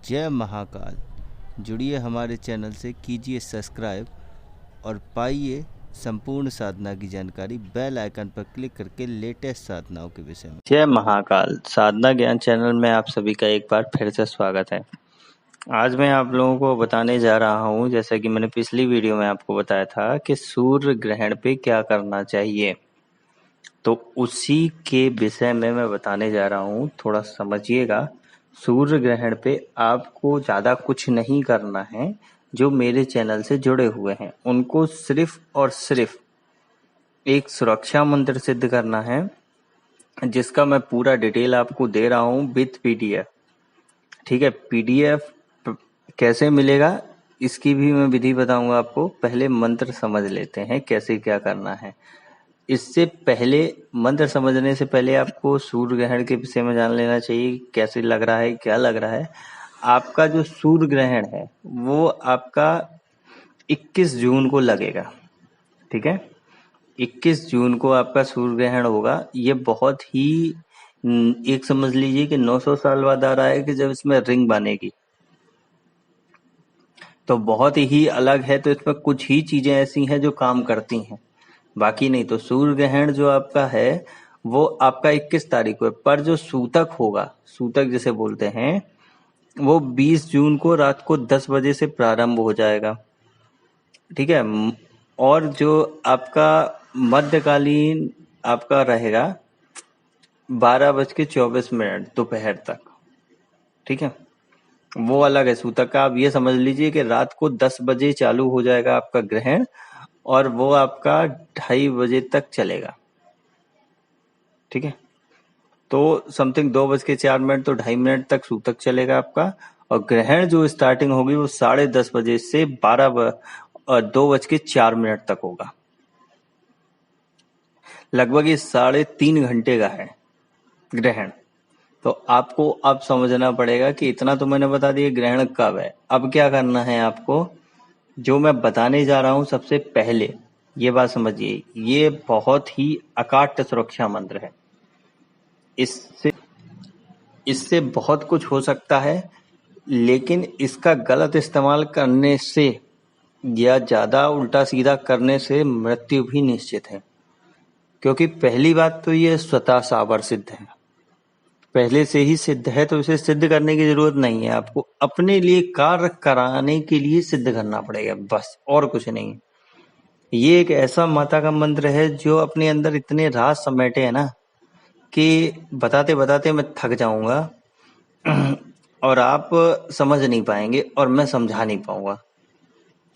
जय महाकाल। जुड़िए हमारे चैनल से, कीजिए सब्सक्राइब और पाइए संपूर्ण साधना की जानकारी बेल आइकन पर क्लिक करके लेटेस्ट साधनाओं के विषय में। जय महाकाल। साधना ज्ञान चैनल में आप सभी का एक बार फिर से स्वागत है। आज मैं आप लोगों को बताने जा रहा हूं, जैसा कि मैंने पिछली वीडियो में आपको बताया था कि सूर्य ग्रहण पे क्या करना चाहिए, तो उसी के विषय में मैं बताने जा रहा हूं। थोड़ा समझिएगा। सूर्य ग्रहण पे आपको ज़्यादा कुछ नहीं करना है। जो मेरे चैनल से जुड़े हुए हैं उनको सिर्फ और सिर्फ एक सुरक्षा मंत्र सिद्ध करना है, जिसका मैं पूरा डिटेल आपको दे रहा हूं विथ पीडीएफ। ठीक है, पीडीएफ कैसे मिलेगा इसकी भी मैं विधि बताऊंगा आपको। पहले मंत्र समझ लेते हैं कैसे क्या करना है। इससे पहले, मंत्र समझने से पहले आपको सूर्य ग्रहण के विषय में जान लेना चाहिए, कैसे लग रहा है, क्या लग रहा है। आपका जो सूर्य ग्रहण है वो आपका 21 जून को लगेगा। ठीक है, 21 जून को आपका सूर्य ग्रहण होगा। ये बहुत ही एक समझ लीजिए कि 900 साल बाद आ रहा है कि जब इसमें रिंग बनेगी, तो बहुत ही अलग है। तो इसमें कुछ ही चीजें ऐसी हैं जो काम करती हैं, बाकी नहीं। तो सूर्य ग्रहण जो आपका है वो आपका 21 तारीख को है, पर जो सूतक होगा, सूतक जिसे बोलते हैं, वो 20 जून को रात को 10 बजे से प्रारंभ हो जाएगा। ठीक है, और जो आपका मध्यकालीन आपका रहेगा 12:24 दोपहर तक। ठीक है, वो अलग है सूतक का। आप ये समझ लीजिए कि रात को 10 बजे चालू हो जाएगा आपका ग्रहण और वो आपका 2:30 बजे तक चलेगा। ठीक है, तो समथिंग 2:04 तो 2:30 तक सूतक चलेगा आपका। और ग्रहण जो स्टार्टिंग होगी वो 10:30 बजे से 2:04 तक होगा। लगभग ये 3.5 घंटे का है ग्रहण। तो आपको अब समझना पड़ेगा कि इतना तो मैंने बता दिया ग्रहण कब है। अब क्या करना है आपको, जो मैं बताने जा रहा हूं सबसे पहले ये बात समझिए। ये बहुत ही अकाट्य सुरक्षा मंत्र है। इससे बहुत कुछ हो सकता है, लेकिन इसका गलत इस्तेमाल करने से या ज्यादा उल्टा सीधा करने से मृत्यु भी निश्चित है। क्योंकि पहली बात तो ये स्वतः सावर सिद्ध है, पहले से ही सिद्ध है, तो इसे सिद्ध करने की जरूरत नहीं है। आपको अपने लिए कार्य कराने के लिए सिद्ध करना पड़ेगा, बस, और कुछ नहीं। ये एक ऐसा माता का मंत्र है जो अपने अंदर इतने राज समेटे हैं ना कि बताते बताते मैं थक जाऊंगा और आप समझ नहीं पाएंगे और मैं समझा नहीं पाऊंगा।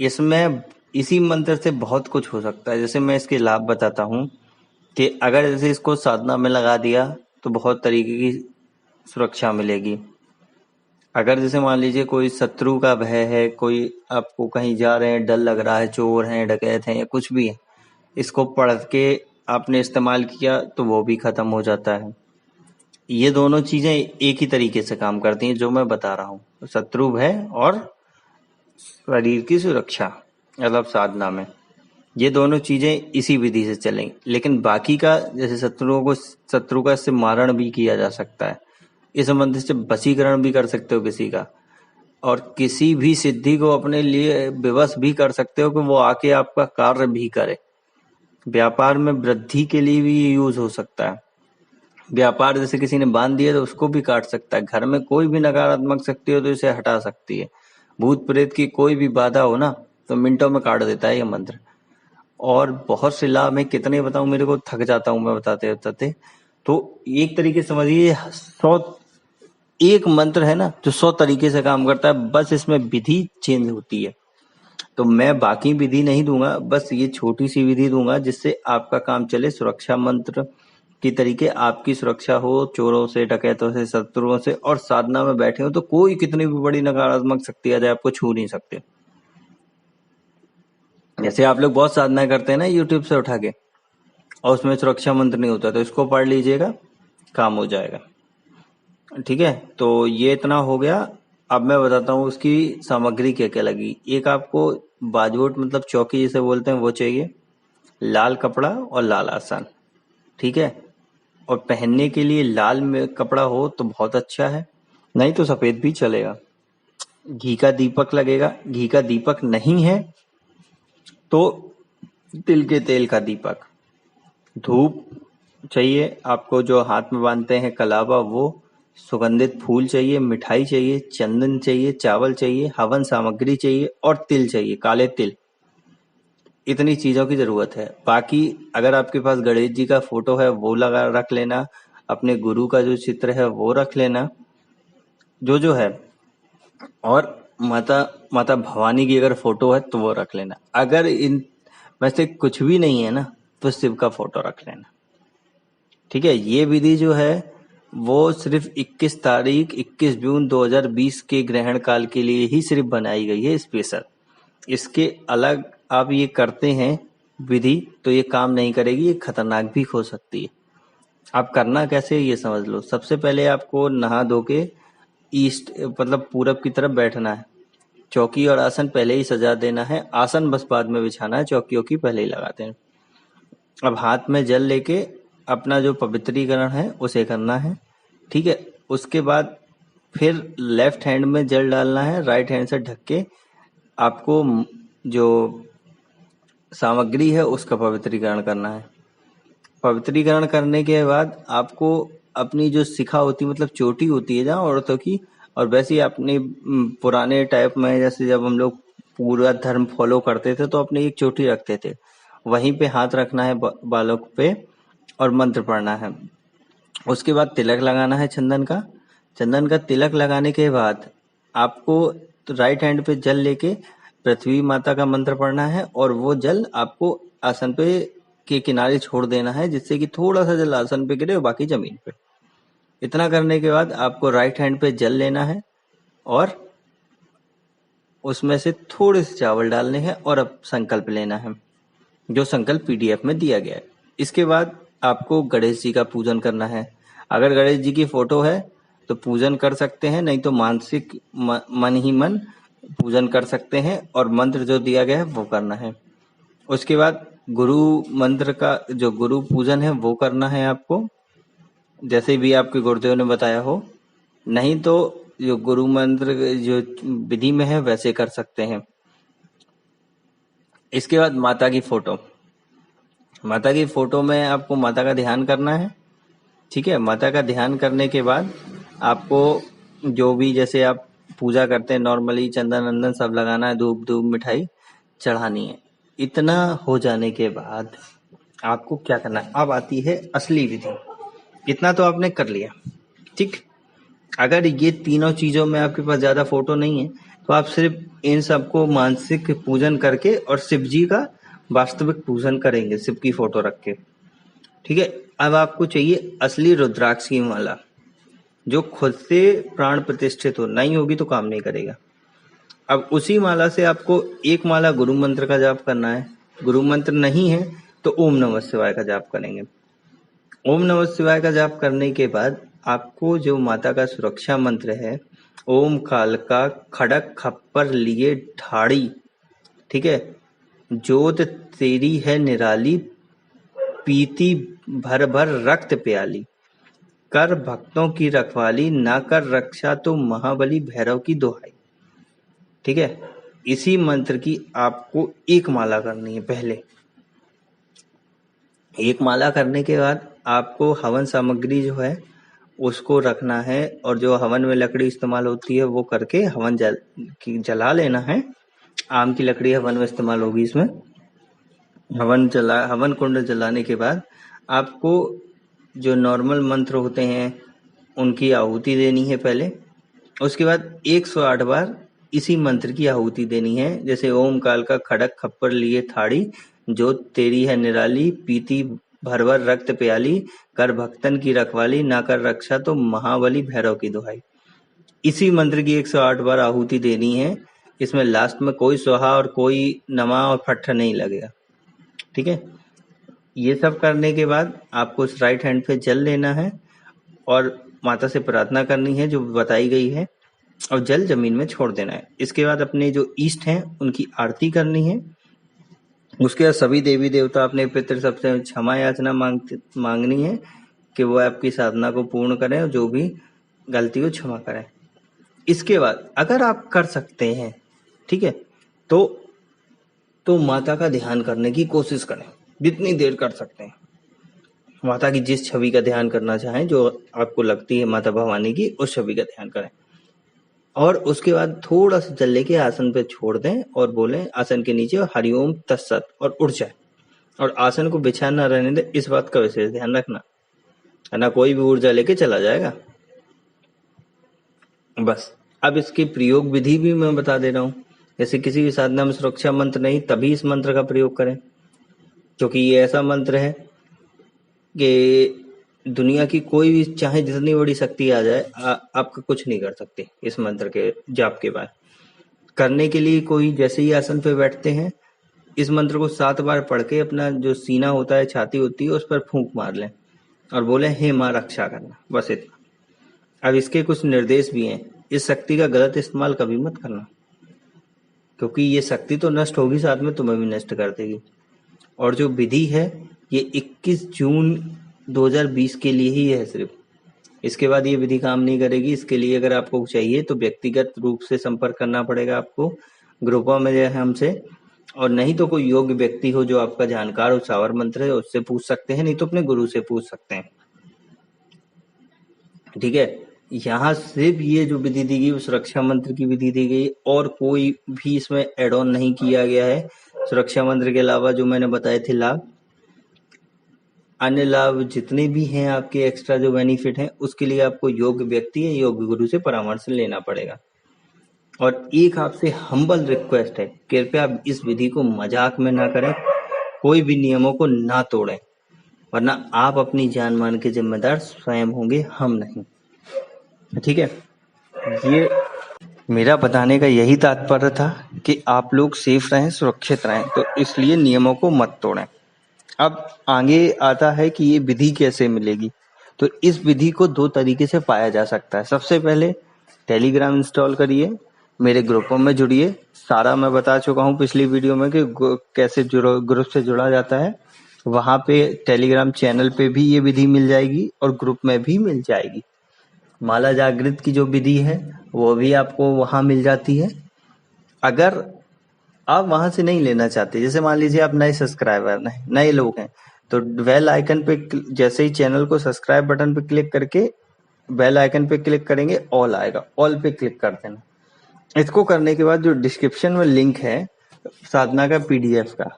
इसमें इसी मंत्र से बहुत कुछ हो सकता है। जैसे मैं इसके लाभ बताता हूँ कि अगर जैसे इसको साधना में लगा दिया तो बहुत तरीके की सुरक्षा मिलेगी। अगर जैसे मान लीजिए कोई शत्रु का भय है, कोई आपको कहीं जा रहे हैं, डर लग रहा है, चोर हैं, डकैत हैं या कुछ भी है, इसको पढ़ के आपने इस्तेमाल किया तो वो भी खत्म हो जाता है। ये दोनों चीजें एक ही तरीके से काम करती हैं जो मैं बता रहा हूँ। शत्रु भय और शरीर की सुरक्षा, मतलब साधना में ये दोनों चीजें इसी विधि से चलेंगी। लेकिन बाकी का, जैसे शत्रु का इससे मारण भी किया जा सकता है, इस मंत्र से वशीकरण भी कर सकते हो किसी का, और किसी भी सिद्धि को अपने लिए विवश भी कर सकते हो कि वो आके आपका कार्य भी करे। व्यापार में वृद्धि के लिए भी ये यूज हो सकता है। व्यापार जैसे किसी ने बांध दिया तो उसको भी काट सकता है। घर में कोई भी नकारात्मक शक्ति हो तो इसे हटा सकती है। भूत प्रेत की कोई भी बाधा हो ना तो मिनटों में काट देता है ये मंत्र। और बहुत से लाभ, मैं कितने बताऊं, मेरे को थक जाता हूं मैं बताते बताते। तो एक तरीके से समझिए 100 एक मंत्र है ना जो 100 तरीके से काम करता है, बस इसमें विधि चेंज होती है। तो मैं बाकी विधि नहीं दूंगा, बस ये छोटी सी विधि दूंगा जिससे आपका काम चले। सुरक्षा मंत्र की तरीके आपकी सुरक्षा हो चोरों से, डकैतों से, शत्रुओं से, और साधना में बैठे हो तो कोई कितनी भी बड़ी नकारात्मक शक्ति आ जाए आपको छू नहीं सकते। जैसे आप लोग बहुत साधना करते हैं ना यूट्यूब से उठा के, और उसमें सुरक्षा मंत्र नहीं होता, तो इसको पढ़ लीजिएगा, काम हो जाएगा। ठीक है, तो ये इतना हो गया। अब मैं बताता हूँ उसकी सामग्री क्या क्या लगी। एक आपको बाजवट, मतलब चौकी जिसे बोलते हैं, वो चाहिए, लाल कपड़ा और लाल आसन। ठीक है, और पहनने के लिए लाल में कपड़ा हो तो बहुत अच्छा है, नहीं तो सफेद भी चलेगा। घी का दीपक लगेगा। घी का दीपक नहीं है तो तिल के तेल का दीपक। धूप चाहिए आपको, जो हाथ में बांधते हैं कलावा वो। सुगंधित फूल चाहिए, मिठाई चाहिए, चंदन चाहिए, चावल चाहिए, हवन सामग्री चाहिए और तिल चाहिए, काले तिल। इतनी चीजों की जरूरत है। बाकी अगर आपके पास गणेश जी का फोटो है वो लगा रख लेना, अपने गुरु का जो चित्र है वो रख लेना, जो जो है। और माता माता भवानी की अगर फोटो है तो वो रख लेना। अगर इन में से कुछ भी नहीं है ना तो शिव का फोटो रख लेना। ठीक है, ये विधि जो है वो सिर्फ 21 तारीख 21 जून 2020 के ग्रहण काल के लिए ही सिर्फ बनाई गई है स्पेशल। इसके अलग आप ये करते हैं विधि तो ये काम नहीं करेगी, ये खतरनाक भी हो सकती है। आप करना कैसे ये समझ लो। सबसे पहले आपको नहा धो के ईस्ट मतलब पूरब की तरफ बैठना है। चौकी और आसन पहले ही सजा देना है, आसन बस बाद में बिछाना है, चौकियों की पहले ही लगाते हैं। अब हाथ में जल लेके अपना जो पवित्रीकरण है उसे करना है। ठीक है, उसके बाद फिर लेफ्ट हैंड में जल डालना है, राइट हैंड से ढक के आपको जो सामग्री है उसका पवित्रीकरण करना है। पवित्रीकरण करने के बाद आपको अपनी जो शिखा होती है, मतलब चोटी होती है जहाँ औरतों की, और वैसे ही अपने पुराने टाइप में जैसे जब हम लोग पूरा धर्म फॉलो करते थे तो अपनी एक चोटी रखते थे, वहीं पे हाथ रखना है बालों पे और मंत्र पढ़ना है। उसके बाद तिलक लगाना है चंदन का। चंदन का तिलक लगाने के बाद आपको राइट हैंड पे जल लेके पृथ्वी माता का मंत्र पढ़ना है और वो जल आपको आसन पे के किनारे छोड़ देना है, जिससे कि थोड़ा सा जल आसन पे गिरे और बाकी जमीन पे। इतना करने के बाद आपको राइट हैंड पे जल लेना है और उसमें से थोड़े से चावल डालने हैं और अब संकल्प लेना है, जो संकल्प पीडीएफ में दिया गया है। इसके बाद आपको गणेश जी का पूजन करना है। अगर गणेश जी की फोटो है तो पूजन कर सकते हैं, नहीं तो मानसिक मन ही मन पूजन कर सकते हैं और मंत्र जो दिया गया है वो करना है। उसके बाद गुरु मंत्र का जो गुरु पूजन है वो करना है आपको, जैसे भी आपके गुरुदेव ने बताया हो। नहीं तो जो गुरु मंत्र जो विधि में है वैसे कर सकते हैं। इसके बाद माता की फोटो, माता की फोटो में आपको माता का ध्यान करना है। ठीक है, माता का ध्यान करने के बाद आपको जो भी जैसे आप पूजा करते हैं नॉर्मली चंदन वंदन सब लगाना है, धूप धूप मिठाई चढ़ानी है। इतना हो जाने के बाद आपको क्या करना है, अब आती है असली विधि। इतना तो आपने कर लिया, ठीक। अगर ये तीनों चीजों में आपके पास ज्यादा फोटो नहीं है तो आप सिर्फ इन सबको मानसिक पूजन करके और शिव जी का वास्तविक पूजन करेंगे शिव की फोटो रख के। ठीक है, अब आपको चाहिए असली रुद्राक्ष की माला, जो खुद से प्राण प्रतिष्ठित हो, नहीं होगी तो काम नहीं करेगा। अब उसी माला से आपको एक माला गुरु मंत्र का जाप करना है। गुरु मंत्र नहीं है तो ओम नमः शिवाय का जाप करेंगे। ओम नमः शिवाय का जाप करने के बाद आपको जो माता का सुरक्षा मंत्र है, ओम काल का खड़क खप्पर लिए ठाड़ी, ठीक है, जोत तेरी है निराली, पीती भर भर रक्त प्याली, कर भक्तों की रखवाली, ना कर रक्षा तो महाबली भैरव की दुहाई। ठीक है, इसी मंत्र की आपको एक माला करनी है। पहले एक माला करने के बाद आपको हवन सामग्री जो है उसको रखना है, और जो हवन में लकड़ी इस्तेमाल होती है वो करके हवन जला लेना है। आम की लकड़ी हवन में इस्तेमाल होगी इसमें। हवन कुंड जलाने के बाद आपको जो नॉर्मल मंत्र होते हैं उनकी आहुति देनी है पहले। उसके बाद 108 बार इसी मंत्र की आहुति देनी है, जैसे ओम काल का खड़क खप्पर लिए थाड़ी, जो तेरी है निराली, पीती भर भर रक्त प्याली, कर भक्तन की रखवाली, ना कर रक्षा तो महाबली भैरव की दुहाई। इसी मंत्र की 108 बार आहुति देनी है। इसमें लास्ट में कोई स्वाहा और कोई नमा और फट्ठ नहीं लगेगा। ठीक है, ये सब करने के बाद आपको उस राइट हैंड पे जल लेना है और माता से प्रार्थना करनी है जो बताई गई है, और जल जमीन में छोड़ देना है। इसके बाद अपने जो ईष्ट हैं उनकी आरती करनी है। उसके बाद सभी देवी देवता अपने पितृ सबसे क्षमा याचना मांगनी है कि वो आपकी साधना को पूर्ण करें और जो भी गलती हो क्षमा करें। इसके बाद अगर आप कर सकते हैं, ठीक है, तो माता का ध्यान करने की कोशिश करें जितनी देर कर सकते हैं। माता की जिस छवि का ध्यान करना चाहें, जो आपको लगती है माता भवानी की, उस छवि का ध्यान करें। और उसके बाद थोड़ा सा जल लेके आसन पे छोड़ दें और बोलें आसन के नीचे हरिओम तत्सत और उठ जाए। और आसन को बिछा ना रहने दें, इस बात का विशेष ध्यान रखना, है ना, कोई भी ऊर्जा लेके चला जाएगा। बस अब इसकी प्रयोग विधि भी मैं बता दे रहा हूँ। जैसे किसी भी साधना में सुरक्षा मंत्र नहीं, तभी इस मंत्र का प्रयोग करें, क्योंकि ये ऐसा मंत्र है कि दुनिया की कोई भी चाहे जितनी बड़ी शक्ति आ जाए, आपका कुछ नहीं कर सकती इस मंत्र के जाप के बाद। करने के लिए कोई जैसे ही आसन पे बैठते हैं, इस मंत्र को 7 बार पढ़ के अपना जो सीना होता है, छाती होती है, उस पर फूंक मार लें और बोले हे माँ रक्षा करना, बस इतना। अब इसके कुछ निर्देश भी हैं। इस शक्ति का गलत इस्तेमाल कभी मत करना, क्योंकि ये शक्ति तो नष्ट होगी, साथ में तुम्हें भी नष्ट कर देगी। और जो विधि है ये 21 जून 2020 के लिए ही है सिर्फ, इसके बाद ये विधि काम नहीं करेगी। इसके लिए अगर आपको चाहिए तो व्यक्तिगत रूप से संपर्क करना पड़ेगा आपको, ग्रुपों में जो है हमसे, और नहीं तो कोई योग्य व्यक्ति हो जो आपका जानकार हो सावर मंत्र है, उससे पूछ सकते हैं, नहीं तो अपने गुरु से पूछ सकते हैं, ठीक है। यहाँ सिर्फ ये जो विधि दी गई वो सुरक्षा मंत्र की विधि दी गई, और कोई भी इसमें एड ऑन नहीं किया गया है। सुरक्षा मंत्र के अलावा जो मैंने बताए थे लाभ, अन्य लाभ जितने भी हैं आपके एक्स्ट्रा जो बेनिफिट हैं, उसके लिए आपको योग्य व्यक्ति या योग्य गुरु से परामर्श लेना पड़ेगा। और एक आपसे हम्बल रिक्वेस्ट है, कृपया आप इस विधि को मजाक में ना करें, कोई भी नियमों को ना तोड़ें, वरना आप अपनी जान मान के जिम्मेदार स्वयं होंगे, हम नहीं, ठीक है। ये मेरा बताने का यही तात्पर्य था कि आप लोग सेफ रहें, सुरक्षित रहें, तो इसलिए नियमों को मत तोड़ें। अब आगे आता है कि ये विधि कैसे मिलेगी। तो इस विधि को 2 तरीके से पाया जा सकता है। सबसे पहले टेलीग्राम इंस्टॉल करिए, मेरे ग्रुपों में जुड़िए। सारा मैं बता चुका हूँ पिछली वीडियो में कि कैसे ग्रुप से जुड़ा जाता है। वहां पे टेलीग्राम चैनल पे भी ये विधि मिल जाएगी और ग्रुप में भी मिल जाएगी। माला जागृत की जो विधि है वो भी आपको वहां मिल जाती है। अगर आप वहां से नहीं लेना चाहते, जैसे मान लीजिए आप नए सब्सक्राइबर हैं, नए लोग हैं, तो बेल आइकन पे जैसे ही चैनल को सब्सक्राइब बटन पे क्लिक करके बेल आइकन पे क्लिक करेंगे, ऑल आएगा, ऑल पे क्लिक कर देना। इसको करने के बाद जो डिस्क्रिप्शन में लिंक है साधना का PDF का,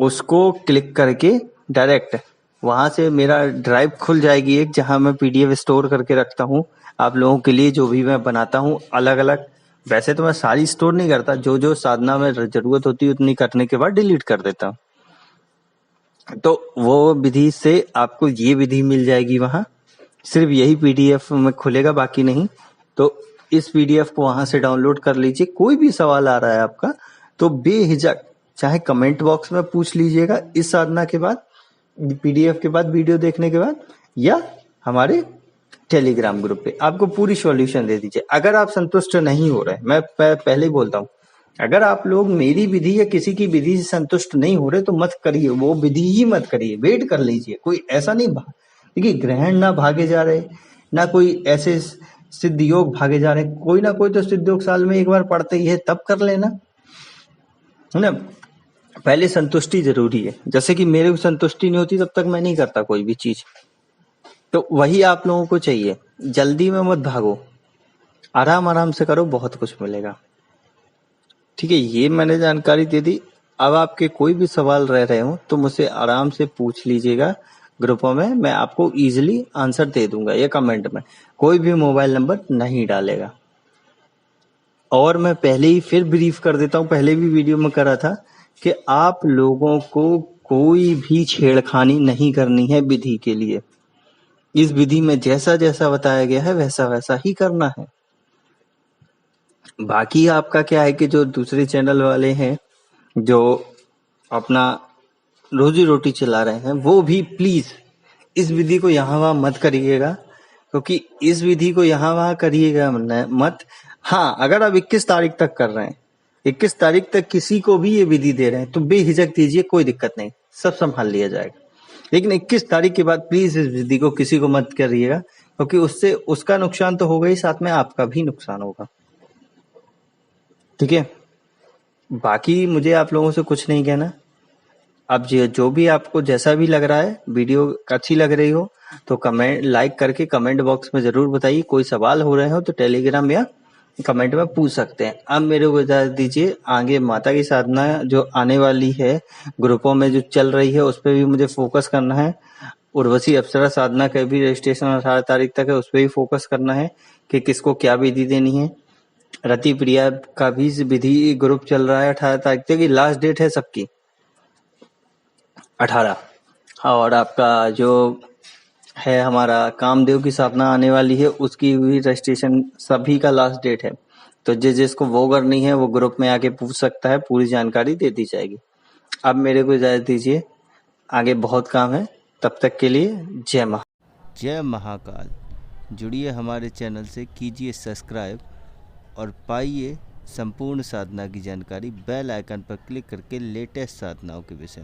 उसको क्लिक करके डायरेक्ट वहां से मेरा ड्राइव खुल जाएगी एक, जहां मैं PDF स्टोर करके रखता हूँ आप लोगों के लिए। जो भी मैं बनाता हूँ अलग अलग, वैसे तो मैं सारी स्टोर नहीं करता, जो जो साधना में जरूरत होती है उतनी करने के बाद डिलीट कर देता हूँ। तो वो विधि से आपको ये विधि मिल जाएगी वहां, सिर्फ यही PDF में खुलेगा, बाकी नहीं। तो इस PDF को वहां से डाउनलोड कर लीजिए। कोई भी सवाल आ रहा है आपका तो बेहिचक चाहे कमेंट बॉक्स में पूछ लीजिएगा इस साधना के बाद, PDF के बाद, वीडियो देखने के बाद, या हमारे टेलीग्राम ग्रुप पे आपको पूरी सॉल्यूशन दे दीजिए। अगर आप संतुष्ट नहीं हो रहे, मैं पहले ही बोलता हूँ, अगर आप लोग मेरी विधि या किसी की विधि से संतुष्ट नहीं हो रहे तो मत करिए, वो विधि ही मत करिए, वेट कर लीजिए। कोई ऐसा नहीं, देखिए ग्रहण ना भागे जा रहे, ना कोई ऐसे सिद्ध योग भागे जा रहे, कोई ना कोई तो सिद्ध योग साल में एक बार पढ़ते ही है, तब कर लेना, है ना। पहले संतुष्टि जरूरी है, जैसे कि मेरे को संतुष्टि नहीं होती तब तक मैं नहीं करता कोई भी चीज। तो वही आप लोगों को चाहिए, जल्दी में मत भागो, आराम आराम से करो, बहुत कुछ मिलेगा, ठीक है। ये मैंने जानकारी दे दी। अब आपके कोई भी सवाल रह रहे हो तो मुझसे आराम से पूछ लीजिएगा ग्रुपों में, मैं आपको इजीली आंसर दे दूंगा, या कमेंट में कोई भी मोबाइल नंबर नहीं डालेगा। और मैं पहले ही फिर ब्रीफ कर देता हूँ, पहले भी वीडियो में करा था कि आप लोगों को कोई भी छेड़खानी नहीं करनी है विधि के लिए। इस विधि में जैसा जैसा बताया गया है वैसा वैसा ही करना है। बाकी आपका क्या है कि जो दूसरे चैनल वाले हैं जो अपना रोजी रोटी चला रहे हैं, वो भी प्लीज इस विधि को यहाँ वहां मत करिएगा, क्योंकि इस विधि को यहाँ वहां करिएगा मत। हाँ, अगर आप 21 तारीख तक कर रहे हैं, 21 तारीख तक किसी को भी ये विधि दे रहे हैं तो बेहिचक दीजिए, कोई दिक्कत नहीं, सब संभाल लिया जाएगा। लेकिन 21 तारीख के बाद प्लीज इस विधि को किसी को मत करिएगा, क्योंकि उससे उसका नुकसान तो होगा ही, साथ में आपका भी नुकसान होगा। ठीक है, बाकी मुझे आप लोगों से कुछ नहीं कहना। अब जो भी आपको जैसा भी लग रहा है, वीडियो अच्छी लग रही हो तो कमेंट लाइक करके कमेंट बॉक्स में जरूर बताइए। कोई सवाल हो रहे हो तो टेलीग्राम या कमेंट में पूछ सकते हैं। अब मेरे को बता दीजिए, आगे माता की साधना जो आने वाली है, ग्रुपों में जो चल रही है, उस पर भी मुझे फोकस करना है। उर्वशी अप्सरा साधना का भी रजिस्ट्रेशन 18 तारीख तक है, उस पर भी फोकस करना है कि किसको क्या विधि देनी है। रति प्रिया का भी विधि ग्रुप चल रहा है 18 तारीख तक की लास्ट डेट है सबकी 18। और आपका जो है हमारा कामदेव की साधना आने वाली है, उसकी भी रजिस्ट्रेशन सभी का लास्ट डेट है। तो जिसको वो करनी है वो ग्रुप में आके पूछ सकता है, पूरी जानकारी दे दी जाएगी। अब मेरे को इजाजत दीजिए, आगे बहुत काम है। तब तक के लिए जय महाकाल। जुड़िए हमारे चैनल से, कीजिए सब्सक्राइब और पाइए संपूर्ण साधना की जानकारी बेल आइकन पर क्लिक करके लेटेस्ट साधनाओं के विषय में।